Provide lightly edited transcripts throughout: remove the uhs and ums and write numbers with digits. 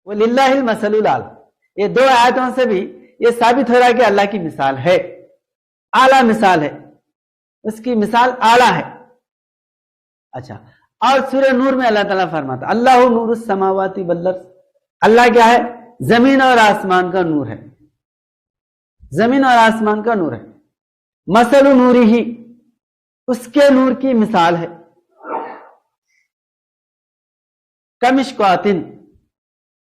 وَلِلَّهِ الْمَثَلُ الْأَعْلَى، یہ دو آیتوں سے بھی یہ ثابت ہو رہا ہے کہ اللہ کی مثال ہے، اعلیٰ مثال ہے، اس کی مثال اعلیٰ ہے۔ اچھا، اور سورہ نور میں اللہ تعالیٰ فرماتا اللہ نور السماوات والارض، اللہ کیا ہے؟ زمین اور آسمان کا نور ہے، زمین اور آسمان کا نور ہے۔ مثل نورہ، اس کے نور کی مثال ہے، کمشکواتن،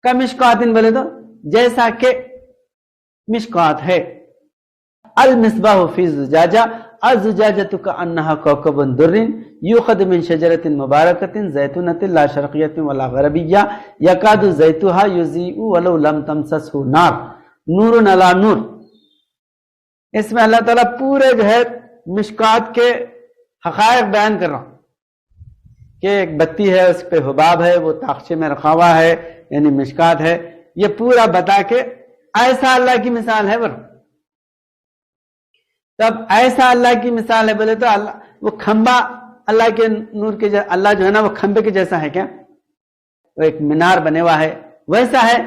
کمشکواتن بولے تو جیسا کہ مشکوات ہے، المصباح فی الزجاجہ، الزجاجۃ کأنہا کوکب درٌ یؤخذ من شجرۃ مبارکۃ زیتونۃ لا شرقیۃ ولا غربیہ یکاد زیتها یضیء ولو لم تمسسہ نار نور علی نور۔ اس میں اللہ تعالیٰ پورے جو ہے مشکات کے حقائق بیان کر رہا ہوں کہ ایک بتی ہے، اس پہ حباب ہے، وہ تاخچے میں رکھا ہوا ہے، یعنی مشکات ہے، یہ پورا بتا کے ایسا اللہ کی مثال ہے۔ تب ایسا اللہ کی مثال ہے بولے تو اللہ وہ کھمبا اللہ کے نور کے اللہ جو ہے نا وہ کھمبے کے جیسا ہے کیا؟ وہ ایک مینار بنے ہوا ہے ویسا ہے۔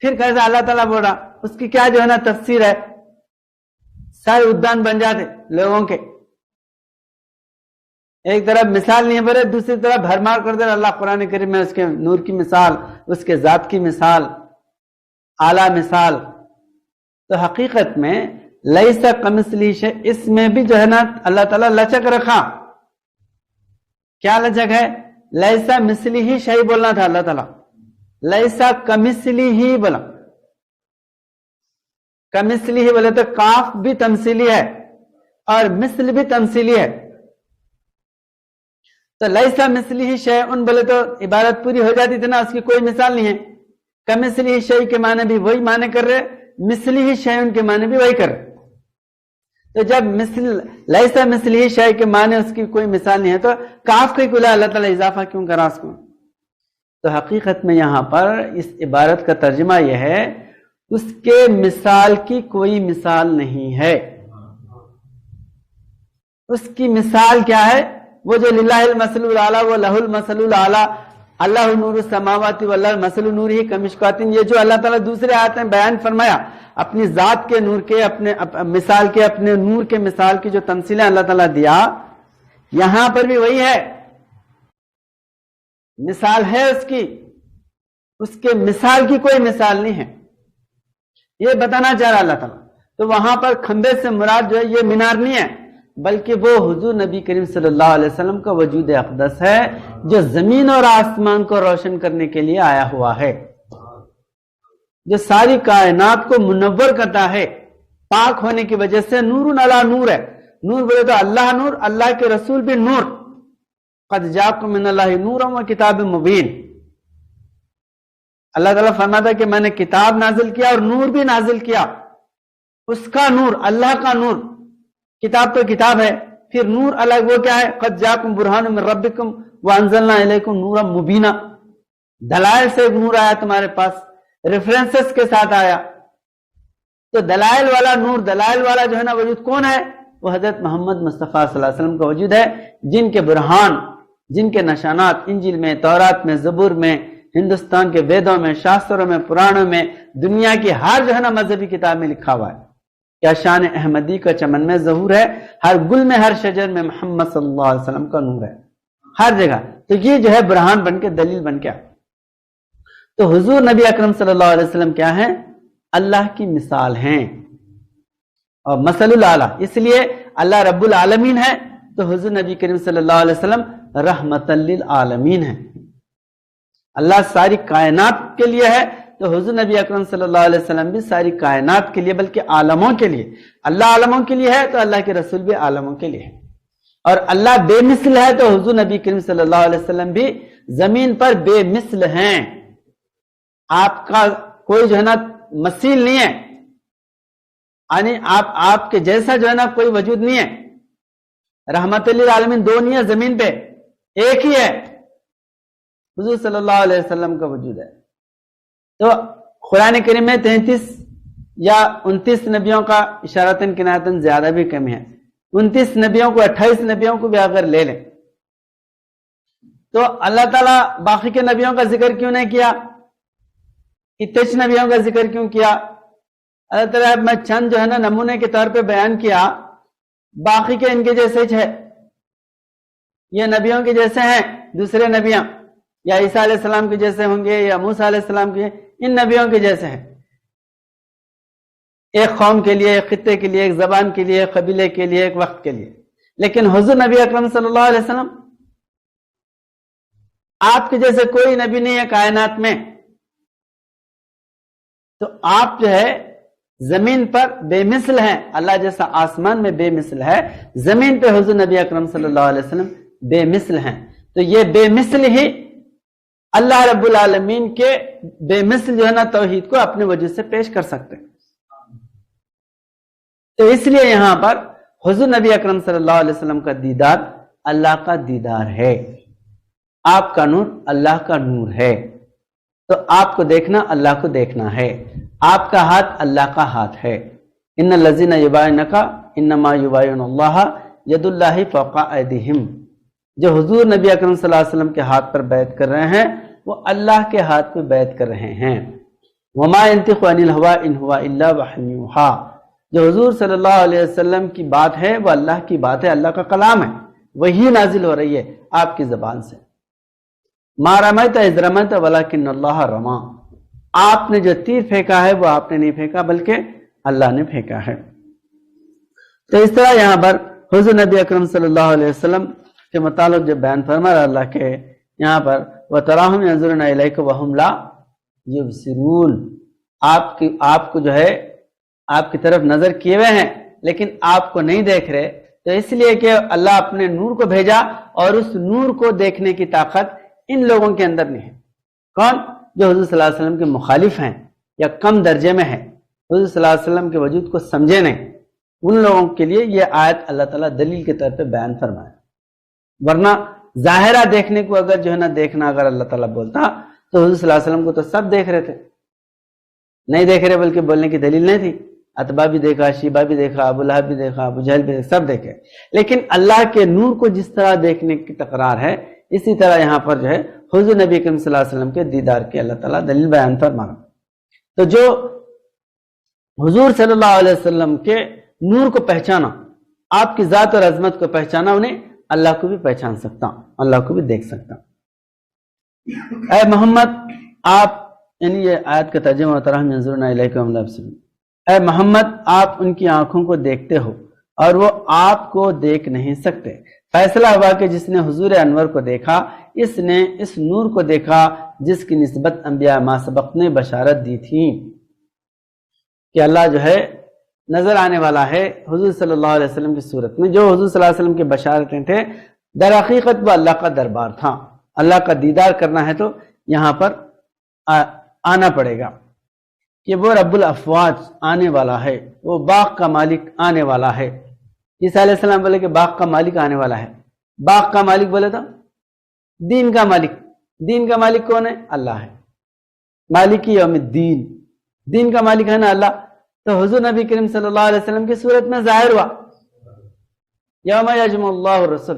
پھر کیسا اللہ تعالیٰ بول رہا، اس کی کیا جو ہے نا تفسیر ہے، سارے ادان بن جاتے لوگوں کے، ایک طرف مثال نہیں ہے بولے دوسری طرف بھرمار کر دے اللہ قرآن کریم میں اس کے نور کی مثال، اس کے ذات کی مثال، اعلیٰ مثال۔ تو حقیقت میں لیسا کمثلہ شیء، اس میں بھی جو ہے نا اللہ تعالیٰ لچک رکھا۔ کیا لچک ہے؟ لیسا مثلہ شیء بولنا تھا اللہ تعالیٰ، لیسا کمثلہ بولا، کمثلہ بولے تو کاف بھی تمثیلی ہے اور مثل بھی تمثیلی ہے، تو لیسا مثلہ شیء بولے تو عبارت پوری ہو جاتی تھی نا، اس کی کوئی مثال نہیں ہے۔ کمثلہ شیء کے معنی بھی وہی معنی کر رہے، مثلہ شیء کے معنی بھی وہی کر رہے۔ تو جب مثل لیسا مثلہ شیء کے معنی اس کی کوئی مثال نہیں ہے تو کاف کے کلا اللہ تعالیٰ اضافہ کیوں کرا اس کو؟ تو حقیقت میں یہاں پر اس عبارت کا ترجمہ یہ ہے اس کے مثال کی کوئی مثال نہیں ہے۔ اس کی مثال کیا ہے؟ وہ جو للہ المثل الاعلیٰ، وہ لہ المثل الاعلیٰ، اللہ نور السماوات والارض مثل نورہ کمشکوۃ، یہ جو اللہ تعالیٰ دوسرے آیت میں بیان فرمایا اپنی ذات کے نور کے، اپنے مثال کے، اپنے نور کے مثال کی جو تمثیلیں اللہ تعالیٰ دیا، یہاں پر بھی وہی ہے، مثال ہے اس کی، اس کے مثال کی کوئی مثال نہیں ہے، یہ بتانا چاہ رہا اللہ تعالیٰ۔ تو وہاں پر کھمبے سے مراد جو ہے یہ مینار نہیں ہے، بلکہ وہ حضور نبی کریم صلی اللہ علیہ وسلم کا وجود اقدس ہے جو زمین اور آسمان کو روشن کرنے کے لیے آیا ہوا ہے، جو ساری کائنات کو منور کرتا ہے، پاک ہونے کی وجہ سے نور علی نور ہے۔ نور بولے تو اللہ نور، اللہ کے رسول بھی نور، قد جاءکم من اللہ نور و کتاب مبین۔ اللہ تعالیٰ فرماتا ہے کہ میں نے کتاب نازل کیا اور نور بھی نازل کیا، اس کا نور، اللہ کا نور، کتاب تو کتاب ہے، پھر نور الگ وہ کیا ہے؟ قد جاءکم برہان من ربکم وانزلنا الیکم نورا مبینا، دلائل سے ایک نور آیا تمہارے پاس، ریفرنسز کے ساتھ آیا۔ تو دلائل والا نور، دلائل والا جو ہے نا وجود کون ہے؟ وہ حضرت محمد مصطفیٰ صلی اللہ علیہ وسلم کا وجود ہے، جن کے برہان، جن کے نشانات انجیل میں، تورات میں، زبور میں، ہندوستان کے ویدوں میں، شاستروں میں، پرانوں میں، دنیا کی ہر جو ہے نا مذہبی کتاب میں لکھا ہوا ہے۔ کیا شان احمدی کا چمن میں ظہور ہے، ہر گل میں، ہر شجر میں محمد صلی اللہ علیہ وسلم کا نور ہے، ہر جگہ۔ تو یہ جو ہے برہان بن کے، دلیل بن کے۔ تو حضور نبی اکرم صلی اللہ علیہ وسلم کیا ہے؟ اللہ کی مثال ہیں، اور مثل الاعلیٰ، اس لیے اللہ رب العالمین ہے تو حضور نبی کریم صلی اللہ علیہ وسلم رحمت للعالمین ہے۔ اللہ ساری کائنات کے لیے ہے تو حضور نبی اکرم صلی اللہ علیہ وسلم بھی ساری کائنات کے لیے، بلکہ عالموں کے لیے۔ اللہ عالموں کے لیے ہے تو اللہ کے رسول بھی عالموں کے لیے ہے، اور اللہ بے مثل ہے تو حضور نبی کریم صلی اللہ علیہ وسلم بھی زمین پر بے مثل ہیں۔ آپ کا کوئی جو ہے نا مثیل نہیں ہے، یعنی آپ کے جیسا جو ہے نا کوئی وجود نہیں ہے۔ رحمت للعالمین دو نہیں ہے زمین پہ، ایک ہی ہے، حضور صلی اللہ علیہ وسلم کا وجود ہے۔ تو قرآن کریم میں 33 یا 29 نبیوں کا اشارتاً کنایتاً زیادہ بھی کم ہے، 29 نبیوں کو، 28 نبیوں کو بھی اگر لے لیں تو اللہ تعالیٰ باقی کے نبیوں کا ذکر کیوں نہیں کیا؟ اتنے نبیوں کا ذکر کیوں کیا؟ اللہ تعالیٰ میں چند جو ہے نا نمونے کے طور پہ بیان کیا، باقی کے ان کے جیسے ہے، یہ نبیوں کے جیسے ہیں، دوسرے نبیاں یا عیسیٰ علیہ السلام کے جیسے ہوں گے یا موسیٰ علیہ السلام کے، ان نبیوں کے جیسے ہیں، ایک قوم کے لیے، ایک خطے کے لیے، ایک زبان کے لیے، ایک قبیلے کے لیے، ایک وقت کے لیے۔ لیکن حضور نبی اکرم صلی اللہ علیہ وسلم آپ کے جیسے کوئی نبی نہیں ہے کائنات میں، تو آپ جو ہے زمین پر بے مثل ہیں، اللہ جیسا آسمان میں بے مثل ہے، زمین پہ حضور نبی اکرم صلی اللہ علیہ وسلم بے مثل ہیں۔ تو یہ بے مثل ہی اللہ رب العالمین کے بے مثل جو ہے نا توحید کو اپنے وجود سے پیش کر سکتے ہیں۔ تو اس لیے یہاں پر حضور نبی اکرم صلی اللہ علیہ وسلم کا دیدار اللہ کا دیدار ہے، آپ کا نور اللہ کا نور ہے، تو آپ کو دیکھنا اللہ کو دیکھنا ہے، آپ کا ہاتھ اللہ کا ہاتھ ہے۔ ان الذین یبایعونک انما یبایعون اللہ ید اللہ فوق ایدیہم، جو حضور نبی اکرم صلی اللہ علیہ وسلم کے ہاتھ پر بیعت کر رہے ہیں وہ اللہ کے ہاتھ پہ بیعت کر رہے ہیں۔ وما ينطق عن الهوى ان هو الا وحی یوحی، جو حضور صلی اللہ علیہ وسلم کی بات ہے وہ اللہ کی بات ہے، اللہ کا کلام ہے، وہی نازل ہو رہی ہے آپ کی زبان سے۔ ما رمیت اذ رمیت ولکن اللہ رما، آپ نے جو تیر پھینکا ہے وہ آپ نے نہیں پھینکا بلکہ اللہ نے پھینکا ہے۔ تو اس طرح یہاں پر حضور نبی اکرم صلی اللہ علیہ وسلم کے متعلق جو بیان فرما رہا اللہ کے یہاں پر وَتَرَاهُمْ يَنظُرُونَ إِلَيْكَ وَهُمْ لَا يُبْصِرُونَ، آپ کو جو ہے آپ کی طرف نظر کیے ہوئے ہیں لیکن آپ کو نہیں دیکھ رہے، تو اس لیے کہ اللہ اپنے نور کو بھیجا اور اس نور کو دیکھنے کی طاقت ان لوگوں کے اندر نہیں ہے۔ کون؟ جو حضور صلی اللہ علیہ وسلم کے مخالف ہیں یا کم درجے میں ہیں، حضور صلی اللہ علیہ وسلم کے وجود کو سمجھے نہیں، ان لوگوں کے لیے یہ آیت اللہ تعالیٰ دلیل کے طور پہ بیان فرمایا۔ ورنہ ظاہرہ دیکھنے کو اگر جو ہے نا دیکھنا اگر اللہ تعالیٰ بولتا تو حضور صلی اللہ علیہ وسلم کو تو سب دیکھ رہے تھے، نہیں دیکھ رہے بلکہ بولنے کی دلیل نہیں تھی۔ عتبہ بھی دیکھا، شیبہ بھی دیکھا، ابو لہب بھی دیکھا، ابو جہل بھی دیکھا، سب دیکھے، لیکن اللہ کے نور کو جس طرح دیکھنے کی تکرار ہے اسی طرح یہاں پر جو ہے حضور نبی کریم صلی اللہ علیہ وسلم کے دیدار کے اللہ تعالیٰ دلیل بیان فرما رہا۔ تو جو حضور صلی اللہ علیہ وسلم کے نور کو پہچانا، آپ کی ذات اور عظمت کو پہچانا، انہیں اللہ کو بھی پہچان سکتا، اللہ کو بھی دیکھ سکتا۔ اے محمد آپ، یعنی یہ آیت کا ترجمہ وَتَرَاهُمْ يَنظُرُونَ إِلَيْكَ وَهُمْ لَا يُبْصِرُونَ، اے محمد آپ ان کی آنکھوں کو دیکھتے ہو اور وہ آپ کو دیکھ نہیں سکتے۔ فیصلہ ہوا کہ جس نے حضور انور کو دیکھا اس نے اس نور کو دیکھا جس کی نسبت انبیاء ما سبق نے بشارت دی تھی کہ اللہ جو ہے نظر آنے والا ہے حضور صلی اللہ علیہ وسلم کی صورت میں۔ جو حضور صلی اللہ علیہ وسلم کی بشارتیں تھے در حقیقت وہ اللہ کا دربار تھا، اللہ کا دیدار کرنا ہے تو یہاں پر آنا پڑے گا کہ وہ رب الافواج آنے والا ہے، وہ باغ کا مالک آنے والا ہے۔ عیسیٰ علیہ السلام بولے کہ باغ کا مالک آنے والا ہے، باغ کا مالک بولے تو دین کا مالک، دین کا مالک کون ہے؟ اللہ ہے، مالک یوم الدین، دین کا مالک ہے نا اللہ۔ تو حضور نبی کریم صلی اللہ علیہ وسلم کی صورت میں ظاہر ہوا یوم یجمع اللہ الرسل،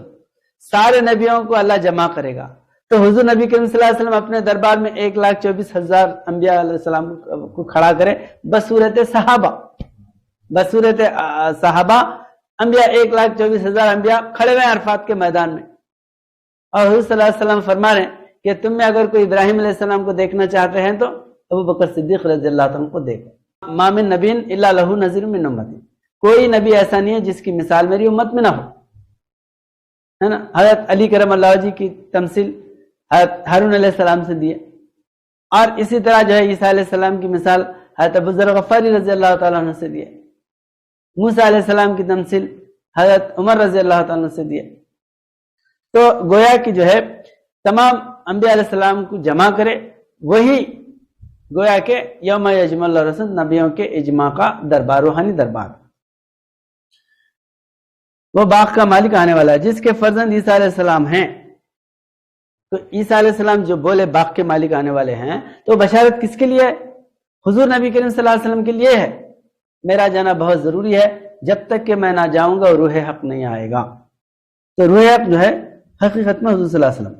سارے نبیوں کو اللہ جمع کرے گا۔ تو حضور نبی کریم صلی اللہ علیہ وسلم اپنے دربار میں 1,24,000 انبیاء علیہ السلام کو کھڑا کرے بصورت صحابہ، بصورت صحابہ انبیاء 1,24,000 انبیاء کھڑے ہوئے عرفات کے میدان میں، اور حضور صلی اللہ علیہ وسلم فرما رہے ہیں کہ تم میں اگر کوئی ابراہیم علیہ السلام کو دیکھنا چاہتے ہیں تو ابو بکر صدیق رضی اللہ عنہ کو دیکھو۔ ما من نبی الا لہ نذیر من امتی، کوئی نبی ایسا نہیں ہے جس کی مثال میری امت میں نہ ہو، ہے نا۔ حضرت علی کرم اللہ جی کی تمثیل حضرت ہارون علیہ السلام سے دی ہے، اور اسی طرح جو ہے عیسیٰ علیہ السلام کی مثال حضرت ابو ذر غفاری رضی اللہ تعالیٰ عنہ سے دی ہے، موسیٰ علیہ السلام کی تمثیل حضرت عمر رضی اللہ تعالیٰ عنہ سے دی ہے۔ تو گویا کہ جو ہے تمام انبیاء علیہ السلام کو جمع کرے، وہی گویا کہ یوم یجمع اللہ الرسل نبیوں کے اجماع کا دربار، روحانی دربار۔ وہ باغ کا مالک آنے والا ہے جس کے فرزند عیسیٰ علیہ السلام ہیں۔ تو عیسیٰ علیہ السلام جو بولے باغ کے مالک آنے والے ہیں، تو بشارت کس کے لیے ہے؟ حضور نبی کریم صلی اللہ علیہ وسلم کے لیے ہے۔ میرا جانا بہت ضروری ہے، جب تک کہ میں نہ جاؤں گا روح حق نہیں آئے گا۔ تو روح حق جو ہے حقیقت میں حضور صلی اللہ علیہ وسلم،